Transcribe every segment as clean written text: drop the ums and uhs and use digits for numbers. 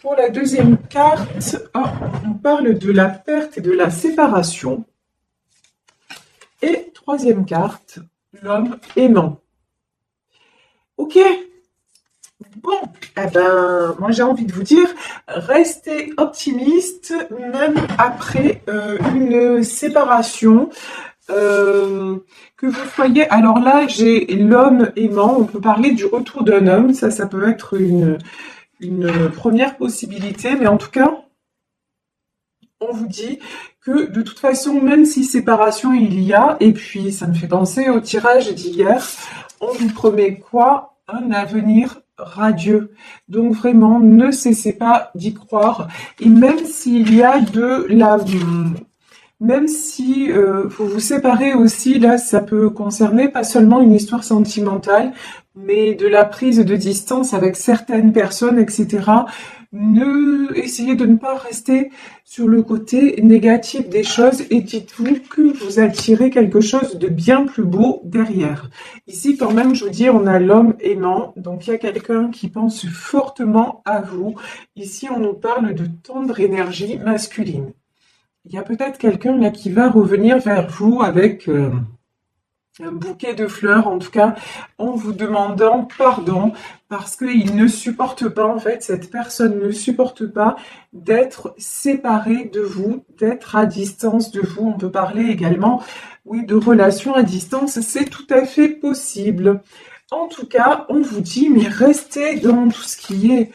Pour la deuxième carte, on parle de la perte et de la séparation. Et troisième carte, l'homme aimant. Ok. Bon, eh ben, moi j'ai envie de vous dire, restez optimiste même après une séparation. Que vous soyez, alors là j'ai l'homme aimant, on peut parler du retour d'un homme, ça peut être une première possibilité, mais en tout cas, on vous dit que de toute façon, même si séparation il y a, et puis ça me fait penser au tirage d'hier, on vous promet quoi? Un avenir radieux. Donc vraiment, ne cessez pas d'y croire. Et même s'il y a de la... Même si vous vous séparez aussi, là, ça peut concerner pas seulement une histoire sentimentale, mais de la prise de distance avec certaines personnes, etc. Essayez de ne pas rester sur le côté négatif des choses et dites-vous que vous attirez quelque chose de bien plus beau derrière. Ici, quand même, je vous dis, on a l'homme aimant, donc il y a quelqu'un qui pense fortement à vous. Ici, on nous parle de tendre énergie masculine. Il y a peut-être quelqu'un là qui va revenir vers vous avec un bouquet de fleurs, en tout cas, en vous demandant pardon, parce qu'il ne supporte pas, en fait, cette personne ne supporte pas d'être séparée de vous, d'être à distance de vous. On peut parler également, oui, de relations à distance, c'est tout à fait possible. En tout cas, on vous dit, mais restez dans tout ce qui est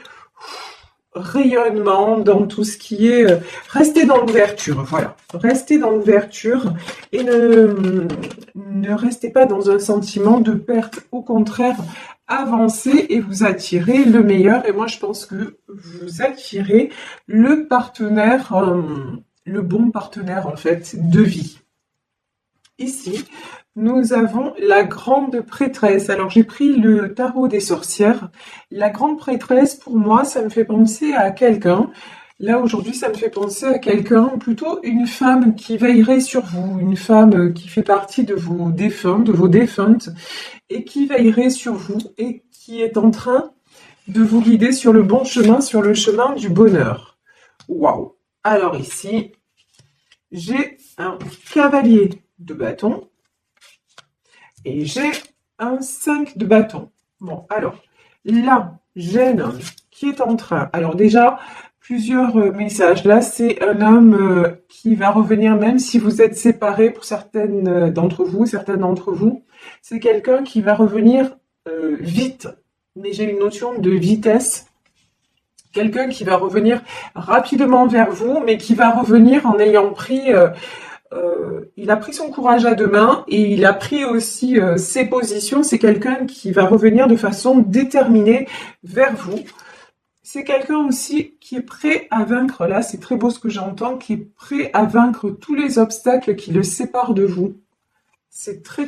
rayonnement, dans tout ce qui est... restez dans l'ouverture, voilà. Restez dans l'ouverture et ne restez pas dans un sentiment de perte. Au contraire, avancez et vous attirez le meilleur. Et moi, je pense que vous attirez le partenaire, le bon partenaire, en fait, de vie. Ici, nous avons la grande prêtresse. Alors, j'ai pris le tarot des sorcières. La grande prêtresse, pour moi, ça me fait penser à quelqu'un. Là, aujourd'hui, ça me fait penser à quelqu'un, plutôt une femme qui veillerait sur vous, une femme qui fait partie de vos défuntes, et qui veillerait sur vous et qui est en train de vous guider sur le bon chemin, sur le chemin du bonheur. Waouh! Alors ici, j'ai un cavalier de bâton et j'ai un 5 de bâton. Bon, alors, là, j'ai un homme qui est en train... Alors déjà, plusieurs messages. Là, c'est un homme qui va revenir, même si vous êtes séparés pour certaines d'entre vous. C'est quelqu'un qui va revenir vite. Mais j'ai une notion de vitesse. Quelqu'un qui va revenir rapidement vers vous, mais qui va revenir en ayant pris... il a pris son courage à deux mains et il a pris aussi ses positions. C'est quelqu'un qui va revenir de façon déterminée vers vous. C'est quelqu'un aussi qui est prêt à vaincre, là c'est très beau ce que j'entends, qui est prêt à vaincre tous les obstacles qui le séparent de vous. C'est très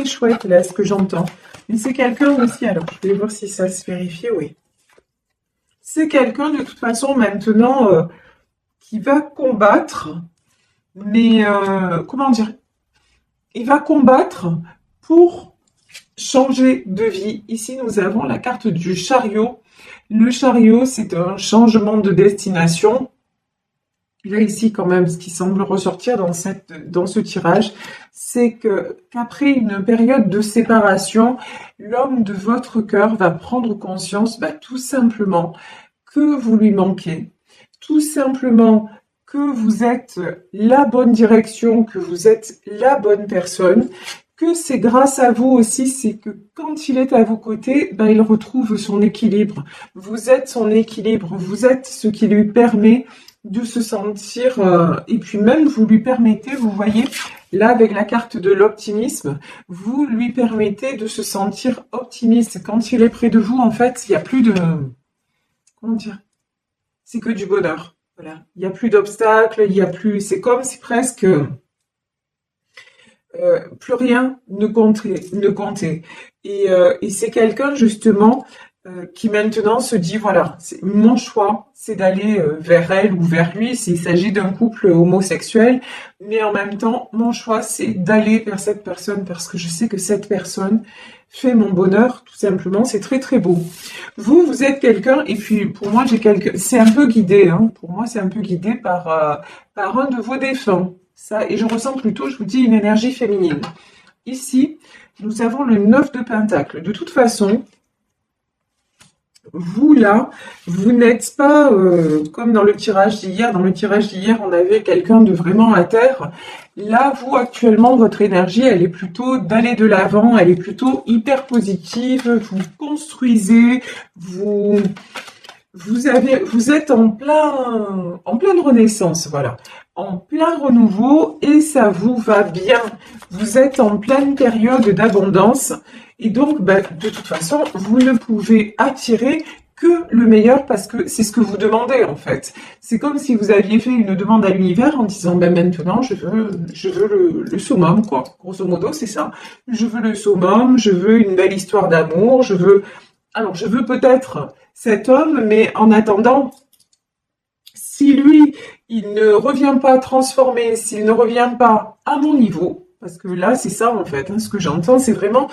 chouette là ce que j'entends. Mais c'est quelqu'un aussi, alors je vais voir si ça se vérifie, oui. C'est quelqu'un de toute façon maintenant qui va combattre, mais comment dire, il va combattre pour changer de vie. Ici, nous avons la carte du chariot. Le chariot, c'est un changement de destination. Là, ici, quand même, ce qui semble ressortir dans ce tirage, c'est qu'après une période de séparation, l'homme de votre cœur va prendre conscience, tout simplement, que vous lui manquez. Tout simplement que vous êtes la bonne direction, que vous êtes la bonne personne, que c'est grâce à vous aussi, c'est que quand il est à vos côtés, il retrouve son équilibre. Vous êtes son équilibre, vous êtes ce qui lui permet de se sentir, et puis même vous lui permettez, vous voyez, là avec la carte de l'optimisme, vous lui permettez de se sentir optimiste. Quand il est près de vous, en fait, il n'y a plus de... Comment dire? C'est que du bonheur. Voilà. Il n'y a plus d'obstacles, il n'y a plus... C'est comme si presque... plus rien ne comptait. Et c'est quelqu'un justement qui maintenant se dit, voilà, mon choix, c'est d'aller vers elle ou vers lui s'il s'agit d'un couple homosexuel, mais en même temps, mon choix, c'est d'aller vers cette personne parce que je sais que cette personne fait mon bonheur, tout simplement, c'est très très beau. Vous êtes quelqu'un, et puis pour moi, c'est un peu guidé, hein, pour moi, c'est un peu guidé par un de vos défunts, ça, et je ressens plutôt, je vous dis, une énergie féminine. Ici, nous avons le 9 de Pentacle. De toute façon, vous là, vous n'êtes pas comme dans le tirage d'hier. Dans le tirage d'hier, on avait quelqu'un de vraiment à terre. Là, vous actuellement, votre énergie, elle est plutôt d'aller de l'avant. Elle est plutôt hyper positive. Vous construisez, vous êtes en pleine renaissance, voilà, en plein renouveau, et ça vous va bien. Vous êtes en pleine période d'abondance, et donc, de toute façon, vous ne pouvez attirer que le meilleur parce que c'est ce que vous demandez en fait. C'est comme si vous aviez fait une demande à l'univers en disant maintenant je veux le summum quoi. Grosso modo c'est ça. Je veux le summum, je veux une belle histoire d'amour, je veux peut-être cet homme, mais en attendant, si lui, il ne revient pas transformé, s'il ne revient pas à mon niveau, parce que là, c'est ça en fait, hein, ce que j'entends, c'est vraiment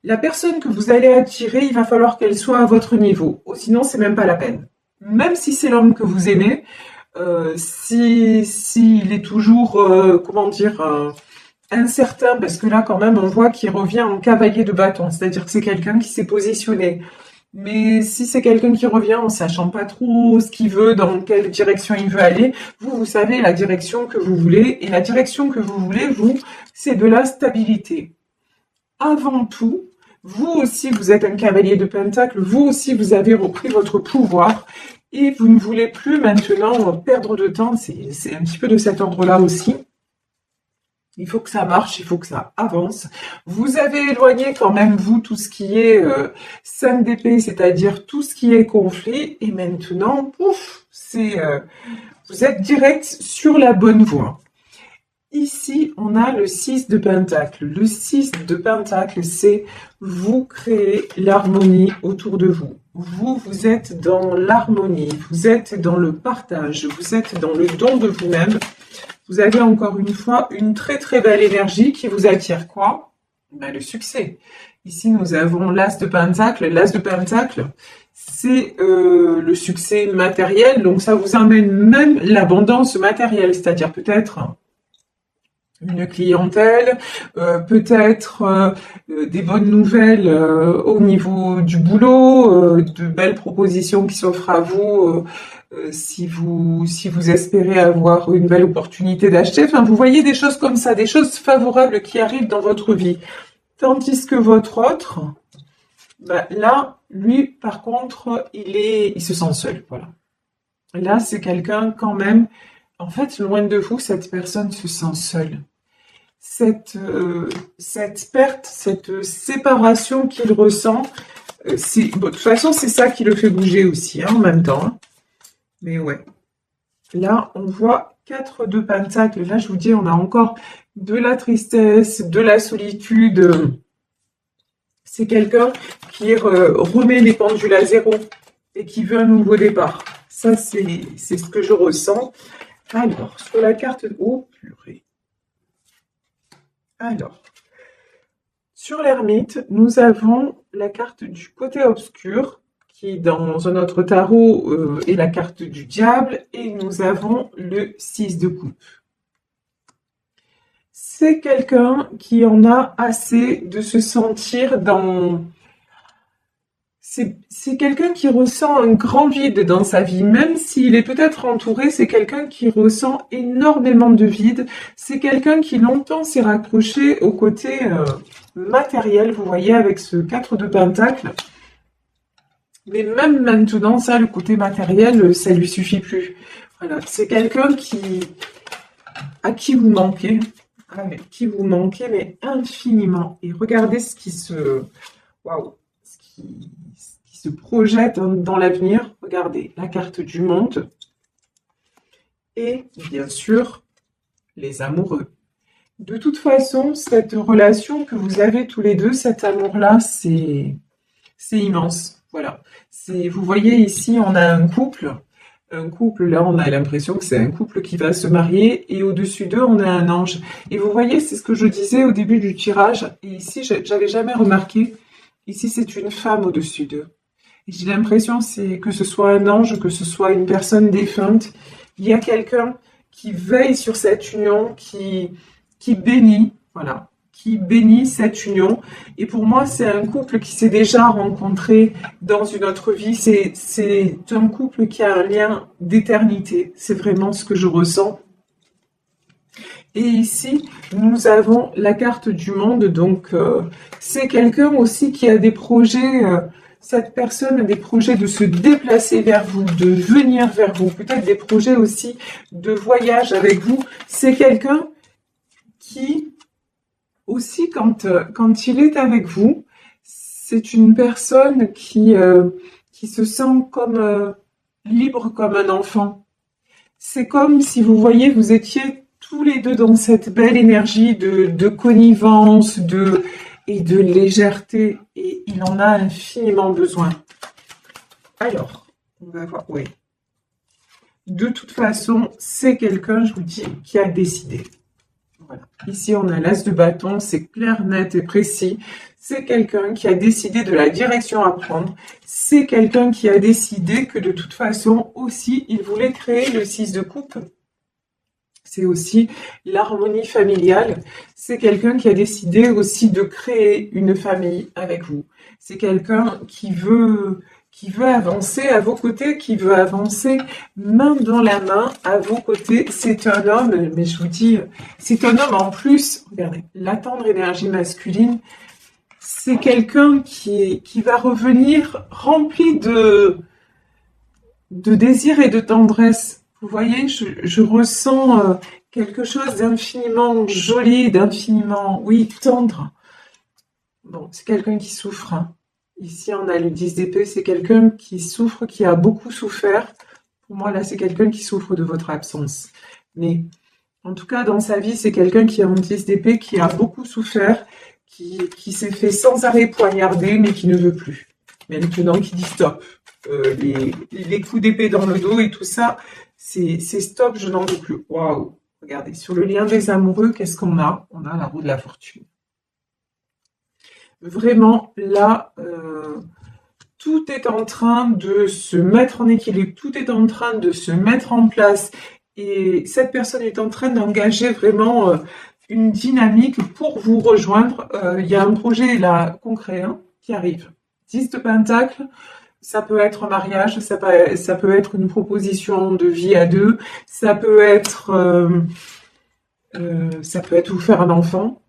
la personne que vous allez attirer, il va falloir qu'elle soit à votre niveau, sinon c'est même pas la peine. Même si c'est l'homme que vous aimez, s'il est toujours, incertain, parce que là quand même on voit qu'il revient en cavalier de bâton, c'est-à-dire que c'est quelqu'un qui s'est positionné. Mais si c'est quelqu'un qui revient en sachant pas trop ce qu'il veut, dans quelle direction il veut aller, vous savez la direction que vous voulez, et la direction que vous voulez, vous, c'est de la stabilité. Avant tout, vous aussi, vous êtes un cavalier de Pentacle, vous aussi, vous avez repris votre pouvoir, et vous ne voulez plus maintenant perdre de temps, c'est un petit peu de cet ordre-là aussi. Il faut que ça marche, il faut que ça avance. Vous avez éloigné quand même, vous, tout ce qui est 5 d'épée, c'est-à-dire tout ce qui est conflit. Et maintenant, pouf, vous êtes direct sur la bonne voie. Ici, on a le 6 de Pentacle. Le 6 de Pentacle, c'est vous créez l'harmonie autour de vous. Vous êtes dans l'harmonie, vous êtes dans le partage, vous êtes dans le don de vous-même. Vous avez encore une fois une très très belle énergie qui vous attire quoi? Le succès. Ici, nous avons l'As de Pentacle. L'As de Pentacle, c'est le succès matériel. Donc, ça vous amène même l'abondance matérielle, c'est-à-dire peut-être une clientèle, peut-être des bonnes nouvelles au niveau du boulot, de belles propositions qui s'offrent à vous si vous espérez avoir une belle opportunité d'acheter. Enfin, vous voyez des choses comme ça, des choses favorables qui arrivent dans votre vie. Tandis que votre autre, là, lui, par contre, il se sent seul. Voilà. Là, c'est quelqu'un quand même. En fait, loin de vous, cette personne se sent seule. Cette perte, cette séparation qu'il ressent, de toute façon, c'est ça qui le fait bouger aussi, hein, en même temps. Hein. Mais ouais. Là, on voit 4 de Pentacle. Là, je vous dis, on a encore de la tristesse, de la solitude. C'est quelqu'un qui remet les pendules à zéro et qui veut un nouveau départ. Ça, c'est ce que je ressens. Alors, sur la carte... Oh, purée. Alors, sur l'ermite, nous avons la carte du côté obscur, qui dans un autre tarot est la carte du diable, et nous avons le 6 de coupe. C'est quelqu'un qui en a assez de se sentir dans... C'est quelqu'un qui ressent un grand vide dans sa vie, même s'il est peut-être entouré, c'est quelqu'un qui ressent énormément de vide. C'est quelqu'un qui longtemps s'est raccroché au côté matériel, vous voyez, avec ce 4 de Pentacle. Mais même maintenant, ça, le côté matériel, ça lui suffit plus. Voilà, c'est quelqu'un à qui vous manquez, mais infiniment. Et regardez ce qui se... Waouh! Qui se projette dans l'avenir. Regardez, la carte du monde. Et bien sûr, les amoureux. De toute façon, cette relation que vous avez tous les deux, cet amour-là, c'est immense. Voilà. Vous voyez ici, on a un couple. Un couple, là, on a l'impression que c'est un couple qui va se marier. Et au-dessus d'eux, on a un ange. Et vous voyez, c'est ce que je disais au début du tirage. Et ici, j'avais jamais remarqué. Ici, c'est une femme au-dessus d'eux. Et j'ai l'impression que ce soit un ange, que ce soit une personne défunte. Il y a quelqu'un qui veille sur cette union, qui bénit. Voilà, qui bénit cette union. Et pour moi, c'est un couple qui s'est déjà rencontré dans une autre vie. C'est un couple qui a un lien d'éternité. C'est vraiment ce que je ressens. Et ici, nous avons la carte du monde. Donc, c'est quelqu'un aussi qui a des projets. Cette personne a des projets de se déplacer vers vous, de venir vers vous. Peut-être des projets aussi de voyage avec vous. C'est quelqu'un qui aussi, quand il est avec vous, c'est une personne qui se sent comme libre comme un enfant. C'est comme si vous voyez, vous étiez tous les deux dans cette belle énergie de connivence, et de légèreté, et il en a infiniment besoin. Alors, on va voir, oui. De toute façon, c'est quelqu'un, je vous dis, qui a décidé. Voilà. Ici, on a l'as de bâton, c'est clair, net et précis. C'est quelqu'un qui a décidé de la direction à prendre. C'est quelqu'un qui a décidé que de toute façon, aussi, il voulait créer le 6 de coupe. C'est aussi l'harmonie familiale. C'est quelqu'un qui a décidé aussi de créer une famille avec vous. C'est quelqu'un qui veut avancer à vos côtés, qui veut avancer main dans la main à vos côtés. C'est un homme, mais je vous dis, c'est un homme en plus. Regardez, la tendre énergie masculine, c'est quelqu'un qui va revenir rempli de désir et de tendresse. Vous voyez, je ressens quelque chose d'infiniment joli, d'infiniment, oui, tendre. Bon, c'est quelqu'un qui souffre. Hein. Ici, on a le 10 d'épée, c'est quelqu'un qui souffre, qui a beaucoup souffert. Pour moi, là, c'est quelqu'un qui souffre de votre absence. Mais, en tout cas, dans sa vie, c'est quelqu'un qui a un 10 d'épée, qui a beaucoup souffert, qui s'est fait sans arrêt poignarder, mais qui ne veut plus. Maintenant, qui dit stop. Les coups d'épée dans le dos et tout ça, c'est stop, je n'en veux plus. Waouh! Regardez, sur le lien des amoureux, qu'est-ce qu'on a? On a la roue de la fortune. Vraiment, là, tout est en train de se mettre en équilibre, tout est en train de se mettre en place. Et cette personne est en train d'engager vraiment une dynamique pour vous rejoindre. Il y a un projet là concret qui arrive. 10 de Pentacle. Ça peut être un mariage, ça peut être une proposition de vie à deux, ça peut être vous faire un enfant.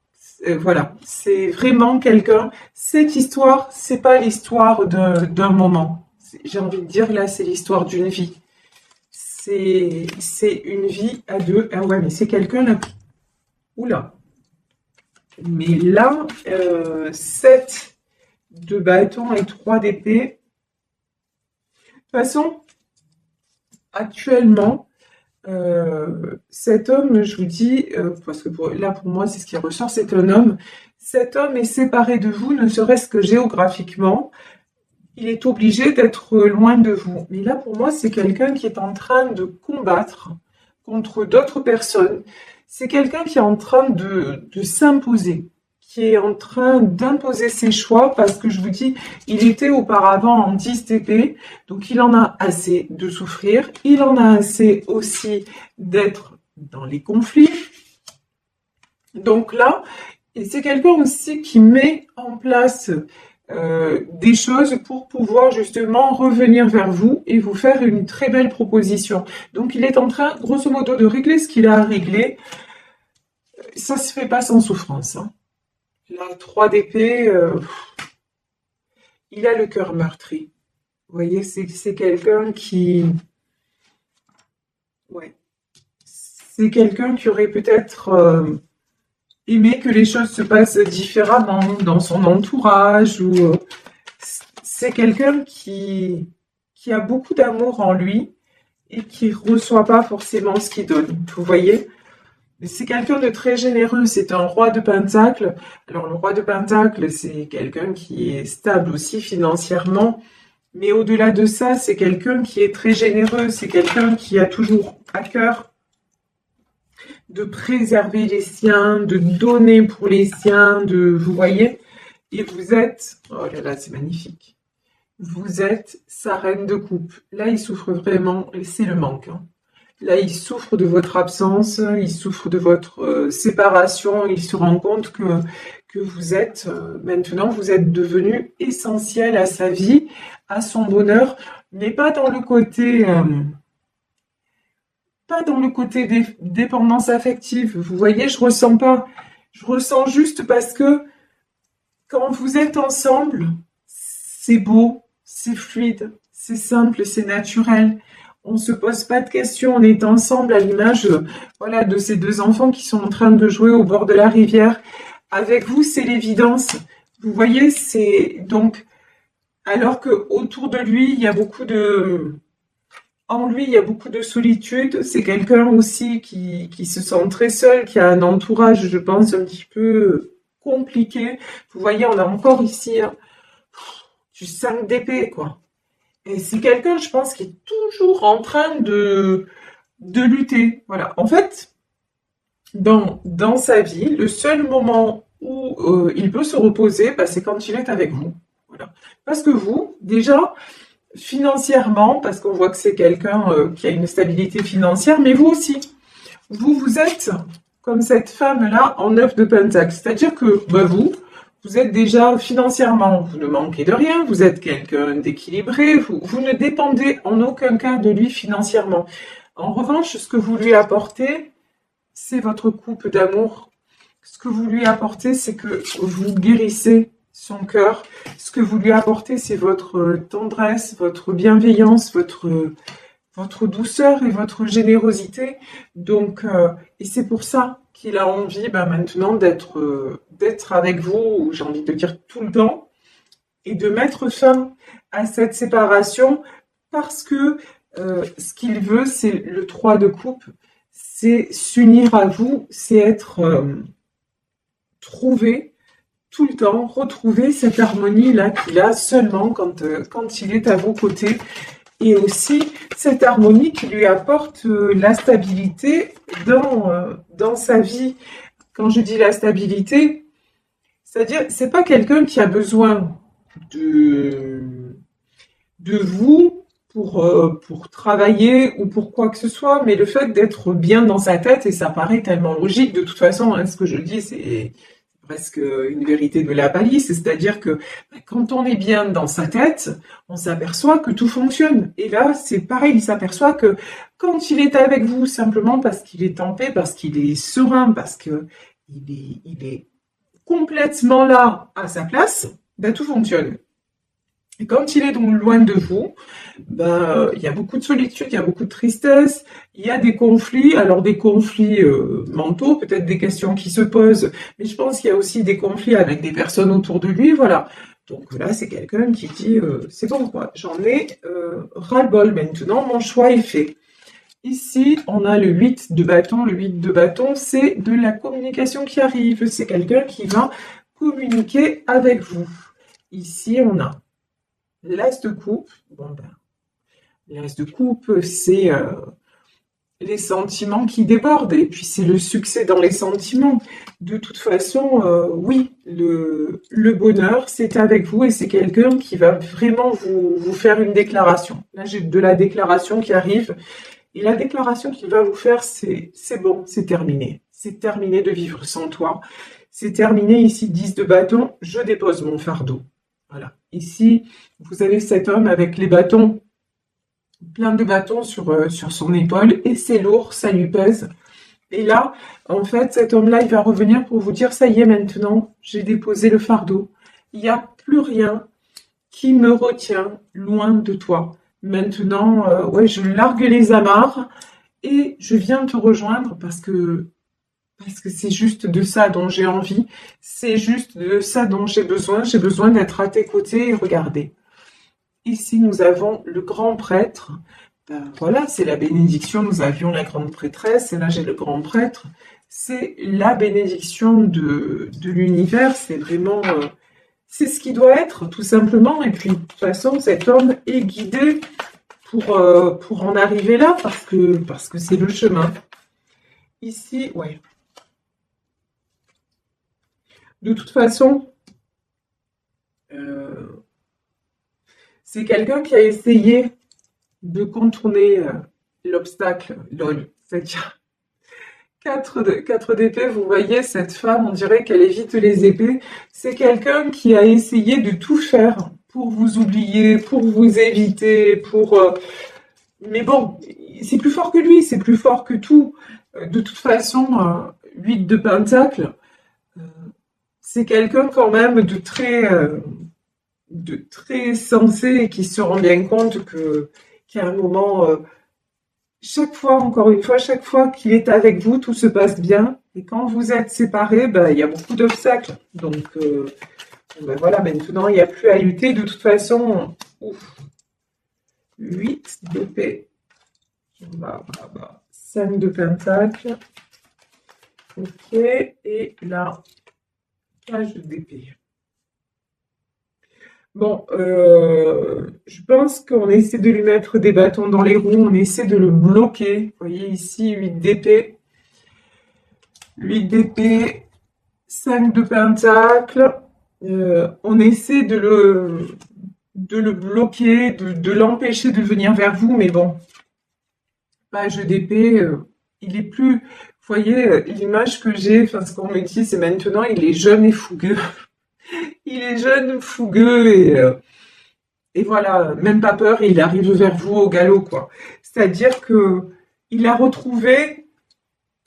Voilà, c'est vraiment quelqu'un. Cette histoire, c'est pas l'histoire d'un moment. J'ai envie de dire là, c'est l'histoire d'une vie. C'est une vie à deux. Ah ouais, mais c'est quelqu'un là. Oula. Mais là, 7 de bâton et 3 d'épée. De toute façon, actuellement, cet homme, je vous dis, parce que là pour moi c'est ce qui ressort, c'est un homme. Cet homme est séparé de vous, ne serait-ce que géographiquement. Il est obligé d'être loin de vous. Mais là pour moi, c'est quelqu'un qui est en train de combattre contre d'autres personnes. C'est quelqu'un qui est en train de s'imposer, qui est en train d'imposer ses choix, parce que je vous dis, il était auparavant en 10 d'épée, donc il en a assez de souffrir, il en a assez aussi d'être dans les conflits. Donc là, et c'est quelqu'un aussi qui met en place des choses pour pouvoir justement revenir vers vous et vous faire une très belle proposition. Donc il est en train, grosso modo, de régler ce qu'il a à régler. Ça se fait pas sans souffrance, hein. La 3 d'épée, il a le cœur meurtri. Vous voyez, c'est quelqu'un qui... Ouais. C'est quelqu'un qui aurait peut-être aimé que les choses se passent différemment dans son entourage. C'est quelqu'un qui a beaucoup d'amour en lui et qui ne reçoit pas forcément ce qu'il donne. Vous voyez ? C'est quelqu'un de très généreux, c'est un roi de Pentacle. Alors le roi de Pentacle, c'est quelqu'un qui est stable aussi financièrement. Mais au-delà de ça, c'est quelqu'un qui est très généreux, c'est quelqu'un qui a toujours à cœur de préserver les siens, de donner pour les siens, vous voyez, et vous êtes, oh là là, c'est magnifique, vous êtes sa reine de coupe. Là, il souffre vraiment, et c'est le manque, hein. Là, il souffre de votre absence, il souffre de votre séparation, il se rend compte que vous êtes, maintenant, vous êtes devenu essentiel à sa vie, à son bonheur, mais pas dans le côté... pas dans le côté dépendance affective. Vous voyez, je ressens pas. Je ressens juste parce que quand vous êtes ensemble, c'est beau, c'est fluide, c'est simple, c'est naturel. On se pose pas de questions, on est ensemble à l'image, voilà, de ces deux enfants qui sont en train de jouer au bord de la rivière. Avec vous, c'est l'évidence. Vous voyez, c'est donc, alors que autour de lui, il y a beaucoup de, en lui, il y a beaucoup de solitude. C'est quelqu'un aussi qui se sent très seul, qui a un entourage, je pense, un petit peu compliqué. Vous voyez, on a encore ici du 5 d'épée, quoi. Et c'est quelqu'un, je pense, qui est toujours en train de lutter. Voilà. En fait, dans sa vie, le seul moment où il peut se reposer, bah, c'est quand il est avec vous. Voilà. Parce que vous, déjà, financièrement, parce qu'on voit que c'est quelqu'un qui a une stabilité financière, mais vous aussi, vous êtes comme cette femme-là en 9 de Pentacle. C'est-à-dire que bah, vous êtes déjà financièrement, vous ne manquez de rien, vous êtes quelqu'un d'équilibré, vous ne dépendez en aucun cas de lui financièrement. En revanche, ce que vous lui apportez, c'est votre coupe d'amour. Ce que vous lui apportez, c'est que vous guérissez son cœur. Ce que vous lui apportez, c'est votre tendresse, votre bienveillance, votre douceur et votre générosité. Donc, et c'est pour ça qu'il a envie maintenant d'être avec vous, j'ai envie de dire tout le temps, et de mettre fin à cette séparation parce que ce qu'il veut, c'est le 3 de coupe, c'est s'unir à vous, c'est être trouvé tout le temps, retrouver cette harmonie-là qu'il a seulement quand il est à vos côtés. Et aussi cette harmonie qui lui apporte la stabilité dans sa vie. Quand je dis la stabilité, c'est-à-dire c'est pas quelqu'un qui a besoin de vous pour travailler ou pour quoi que ce soit, mais le fait d'être bien dans sa tête, et ça paraît tellement logique, de toute façon, hein, ce que je dis, c'est presque une vérité de la palisse, c'est-à-dire que quand on est bien dans sa tête, on s'aperçoit que tout fonctionne. Et là, c'est pareil, il s'aperçoit que quand il est avec vous, simplement parce qu'il est en paix, parce qu'il est serein, parce qu'il est complètement là, à sa place, tout fonctionne. Et quand il est donc loin de vous, il y a beaucoup de solitude, il y a beaucoup de tristesse, il y a des conflits, alors des conflits mentaux, peut-être des questions qui se posent, mais je pense qu'il y a aussi des conflits avec des personnes autour de lui, voilà. Donc là, c'est quelqu'un qui dit, c'est bon quoi, j'en ai ras-le-bol maintenant, mon choix est fait. Ici, on a le 8 de bâton. Le 8 de bâton, c'est de la communication qui arrive, c'est quelqu'un qui va communiquer avec vous. Ici, on a l'as de coupe. L'as de coupe, c'est les sentiments qui débordent, et puis c'est le succès dans les sentiments. De toute façon, oui, le bonheur, c'est avec vous, et c'est quelqu'un qui va vraiment vous faire une déclaration. Là, j'ai de la déclaration qui arrive, et la déclaration qu'il va vous faire, c'est bon, c'est terminé. C'est terminé de vivre sans toi. C'est terminé, ici, 10 de bâton, je dépose mon fardeau. Voilà. Ici, vous avez cet homme avec les bâtons, plein de bâtons sur son épaule, et c'est lourd, ça lui pèse. Et là, en fait, cet homme-là, il va revenir pour vous dire, ça y est, maintenant, j'ai déposé le fardeau. Il n'y a plus rien qui me retient loin de toi. Maintenant, ouais, je largue les amarres et je viens te rejoindre parce que c'est juste de ça dont j'ai envie, c'est juste de ça dont j'ai besoin d'être à tes côtés et regarder. Ici, nous avons le grand prêtre. Voilà, c'est la bénédiction. Nous avions la grande prêtresse, et là, j'ai le grand prêtre. C'est la bénédiction de l'univers. C'est vraiment c'est ce qui doit être, tout simplement. Et puis, de toute façon, cet homme est guidé pour en arriver là, parce que c'est le chemin. Ici, ouais. De toute façon, c'est quelqu'un qui a essayé de contourner l'obstacle. Lol, c'est-à-dire 4 d'épée, vous voyez, cette femme, on dirait qu'elle évite les épées. C'est quelqu'un qui a essayé de tout faire pour vous oublier, pour vous éviter, mais bon, c'est plus fort que lui, c'est plus fort que tout. De toute façon, 8 de pentacle, euh, c'est quelqu'un quand même de très sensé et qui se rend bien compte qu'à un moment, chaque fois, encore une fois, chaque fois qu'il est avec vous, tout se passe bien. Et quand vous êtes séparés, ben, il y a beaucoup d'obstacles. Donc, ben voilà, maintenant, il n'y a plus à lutter. De toute façon, ouf, 8 d'épée. 5 de pentacle. Ok, et là, cage d'épée. Bon, je pense qu'on essaie de lui mettre des bâtons dans les roues, on essaie de le bloquer. Vous voyez ici, 8 d'épée. 8 d'épée, 5 de pentacle. On essaie de le bloquer, de l'empêcher de venir vers vous, mais bon, page d'épée, il est plus... Vous voyez, l'image que j'ai, enfin ce qu'on me dit, c'est maintenant, il est jeune et fougueux. Il est jeune, fougueux et voilà, même pas peur, il arrive vers vous au galop, quoi. C'est-à-dire que il a retrouvé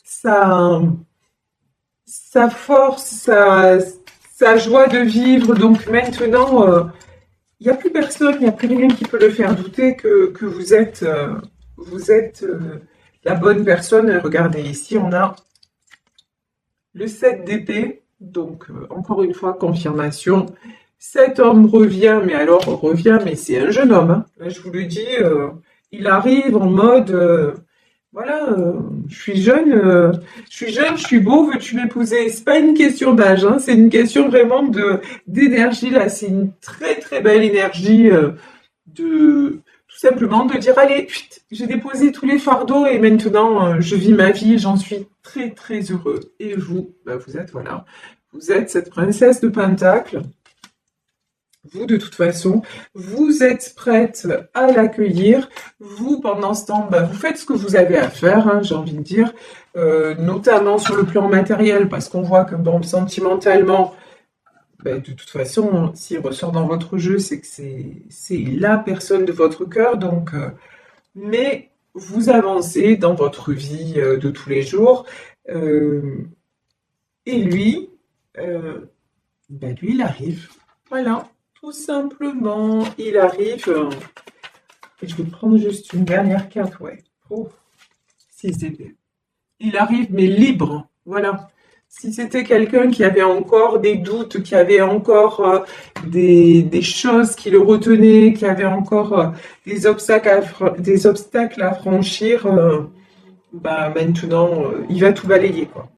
sa, sa force, sa joie de vivre. Donc maintenant, il n'y a plus personne, il n'y a plus rien qui peut le faire douter que vous êtes la bonne personne. Regardez, ici, on a le 7 d'épée. Donc, encore une fois, confirmation. Cet homme revient, mais alors revient, mais c'est un jeune homme. Hein. Là, je vous le dis, il arrive en mode, voilà, je suis jeune, je suis beau, veux-tu m'épouser? C'est pas une question d'âge, hein, c'est une question vraiment d'énergie. Là, c'est une très très belle énergie de tout simplement de dire, allez, j'ai déposé tous les fardeaux et maintenant je vis ma vie, j'en suis très très heureux. Et vous, bah, vous êtes voilà, vous êtes cette princesse de Pentacle. Vous, de toute façon, vous êtes prête à l'accueillir. Vous, pendant ce temps, bah, vous faites ce que vous avez à faire, hein, j'ai envie de dire, notamment sur le plan matériel, parce qu'on voit que, bon, sentimentalement, bah, de toute façon, s'il ressort dans votre jeu, c'est que c'est la personne de votre cœur. Donc, mais vous avancez dans votre vie de tous les jours. Et lui, bah, lui, il arrive. Voilà. Tout simplement, il arrive. Et je vais prendre juste une dernière carte, ouais. Oh, 6 d'épée. Il arrive, mais libre. Voilà. Si c'était quelqu'un qui avait encore des doutes, qui avait encore des choses qui le retenaient, qui avait encore des obstacles à franchir, bah maintenant, il va tout balayer, quoi.